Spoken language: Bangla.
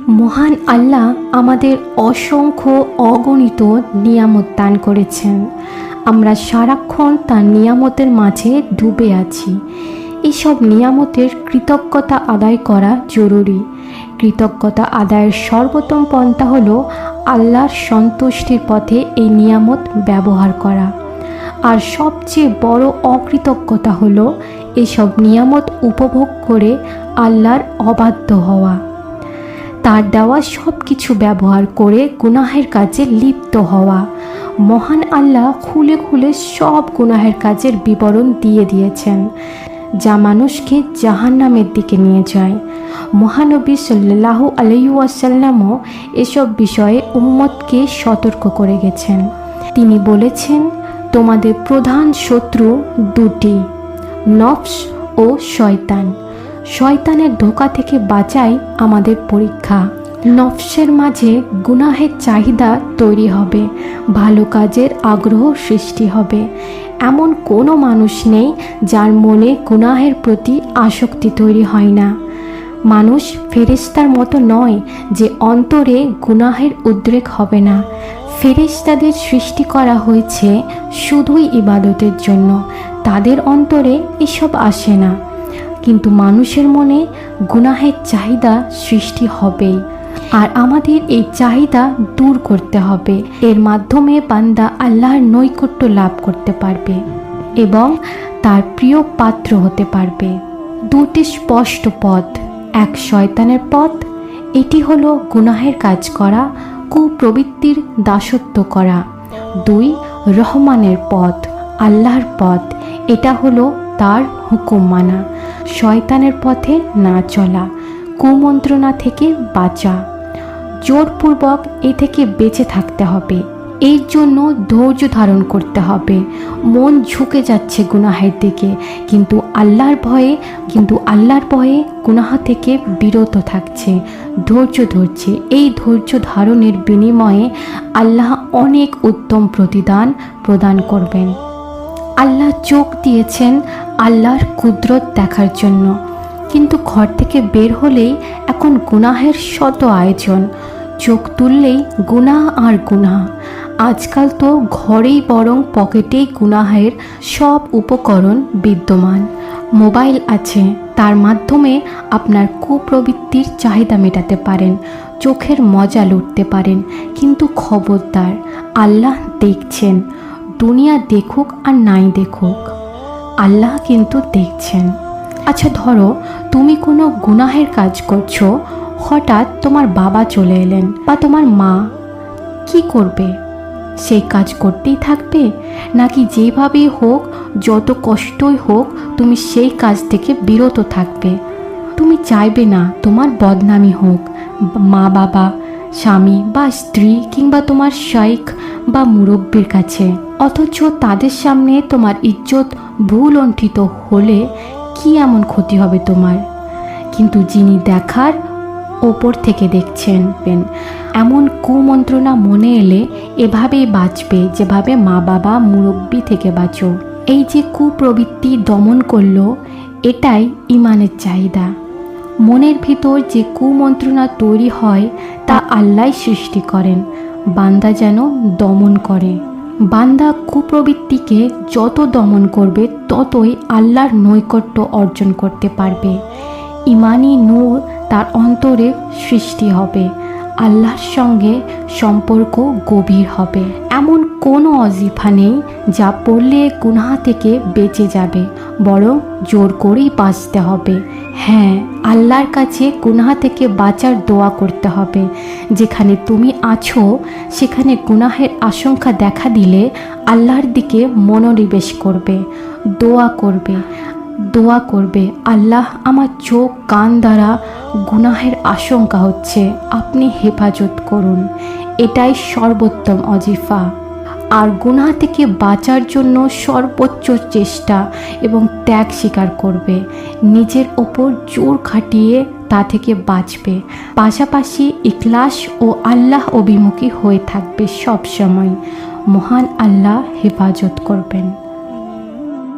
মহান আল্লাহ আমাদের অসংখ্য অগণিত নিয়ামত দান করেছেন। আমরা সারাক্ষণ তার নিয়ামতের মাঝে ডুবে আছি। এসব নিয়ামতের কৃতজ্ঞতা আদায় করা জরুরি। কৃতজ্ঞতা আদায়ের সর্বোত্তম পন্থা হলো আল্লাহর সন্তুষ্টির পথে এই নিয়ামত ব্যবহার করা। আর সবচেয়ে বড় অকৃতজ্ঞতা হলো এসব নিয়ামত উপভোগ করে আল্লাহর অবাধ্য হওয়া, তার দেওয়া সব কিছু ব্যবহার করে গুনাহের কাজে লিপ্ত হওয়া। মহান আল্লাহ খুলে খুলে সব গুনাহের কাজের বিবরণ দিয়ে দিয়েছেন, যা মানুষকে জাহান্নামের দিকে নিয়ে যায়। মহানবী সাল্লাল্লাহু আলাইহি ওয়াসাল্লামও এসব বিষয়ে উম্মতকে সতর্ক করে গেছেন। তিনি বলেছেন, তোমাদের প্রধান শত্রু দুটি, নফস ও শয়তান। শয়তানের ধোঁকা থেকে বাঁচাই আমাদের পরীক্ষা। নফসের মাঝে গুনাহের চাহিদা তৈরি হবে, ভালো কাজের আগ্রহ সৃষ্টি হবে। এমন কোনো মানুষ নেই যার মনে গুনাহের প্রতি আসক্তি তৈরি হয় না। মানুষ ফেরেশতার মতো নয় যে অন্তরে গুনাহের উদ্রেক হবে না। ফেরেশতাদের সৃষ্টি করা হয়েছে শুধুই ইবাদতের জন্য, তাদের অন্তরে এসব আসে না। কিন্তু মানুষের মনে গুনাহের চাহিদা সৃষ্টি হবেই, আর আমাদের এই চাহিদা দূর করতে হবে। এর মাধ্যমে বান্দা আল্লাহর নৈকট্য লাভ করতে পারবে এবং তার প্রিয় পাত্র হতে পারবে। দুটি স্পষ্ট পথ, এক শয়তানের পথ, এটি হলো গুনাহের কাজ করা, কুপ্রবৃত্তির দাসত্ব করা। দুই, রহমানের পথ, আল্লাহর পথ, এটা হলো তার হুকুম মানা, শয়তানের পথে না চলা, কুমন্ত্রণা থেকে বাঁচা। জোরপূর্বক এ থেকে বেঁচে থাকতে হবে। এর জন্য ধৈর্য ধারণ করতে হবে। মন ঝুঁকে যাচ্ছে গুনাহের দিকে, কিন্তু আল্লাহর ভয়ে গুনাহ থেকে বিরত থাকছে, ধৈর্য ধরছে। এই ধৈর্য ধারণের বিনিময়ে আল্লাহ অনেক উত্তম প্রতিদান প্রদান করবেন। আল্লাহ চোখ দিয়েছেন আল্লাহর কুদরত দেখার জন্য, কিন্তু ঘর থেকে বের হলেই এখন গুনাহের শত আয়োজন। চোখ তুললেই গুনাহ আর গুনাহ। আজকাল তো ঘরেই বরং পকেটেই গুনাহের সব উপকরণ বিদ্যমান। মোবাইল আছে, তার মাধ্যমে আপনার কুপ্রবৃত্তির চাহিদা মেটাতে পারেন, চোখের মজা লুটতে পারেন। কিন্তু খবরদার, আল্লাহ দেখছেন। দুনিয়া দেখুক আর নাই দেখুক, আল্লাহ কিন্তু দেখছেন। আচ্ছা ধরো তুমি কোনো গুনাহের কাজ করছো, হঠাৎ তোমার বাবা চলে এলেন বা তোমার মা, কি করবে? সেই কাজ করতেই থাকবে, নাকি যেভাবেই হোক, যত কষ্টই হোক, তুমি সেই কাজ থেকে বিরত থাকবে? তুমি চাইবে না তোমার বদনামি হোক মা বাবা, স্বামী বা স্ত্রী কিংবা তোমার শাইখ বা মুরব্বির কাছে, অথচ তাদের সামনে তোমার ইজ্জত ভুলণ্ঠিত হলে কি এমন ক্ষতি হবে তোমার? কিন্তু যিনি দেখার ওপর থেকে দেখছেন, এমন কুমন্ত্রণা মনে এলে এভাবেই বাঁচবে যেভাবে মা বাবা মুরব্বি থেকে বাঁচো। এই যে কুপ্রবৃত্তি দমন করলো, এটাই ইমানের চাহিদা। মনের ভিতর যে কুমন্ত্রণা তৈরি হয় তা আল্লাহ সৃষ্টি করেন, বান্দা যেন দমন করে। বান্দা কুপ্রবৃত্তিকে যত দমন করবে ততই আল্লাহর নৈকট্য অর্জন করতে পারবে। ইমানি নূর তার অন্তরে সৃষ্টি হবে, আল্লাহর সঙ্গে সম্পর্ক গভীর হবে। এমন কোনো ওয়াজিফা নেই যা পড়লে গুনাহ থেকে বেঁচে যাবে, বরং জোর করেই বাঁচতে হবে। হ্যাঁ, আল্লাহর কাছে গুনাহ থেকে বাঁচার দোয়া করতে হবে। যেখানে তুমি আছো সেখানে গুনাহের আশঙ্কা দেখা দিলে আল্লাহর দিকে মনোনিবেশ করবে, দোয়া করবে, আল্লাহ আমার চোখ কান দ্বারা গুনাহের আশঙ্কা হচ্ছে, আপনি হেফাজত করুন। এটাই সর্বোত্তম ওয়াজিফা। আর গুনাহ থেকে বাঁচার জন্য সর্বোচ্চ চেষ্টা এবং ত্যাগ স্বীকার করবে, নিজের ওপর জোর খাটিয়ে তা থেকে বাঁচবে। পাশাপাশি ইখলাস ও আল্লাহ অভিমুখী হয়ে থাকবে সব সময়। মহান আল্লাহ হেফাজত করবেন।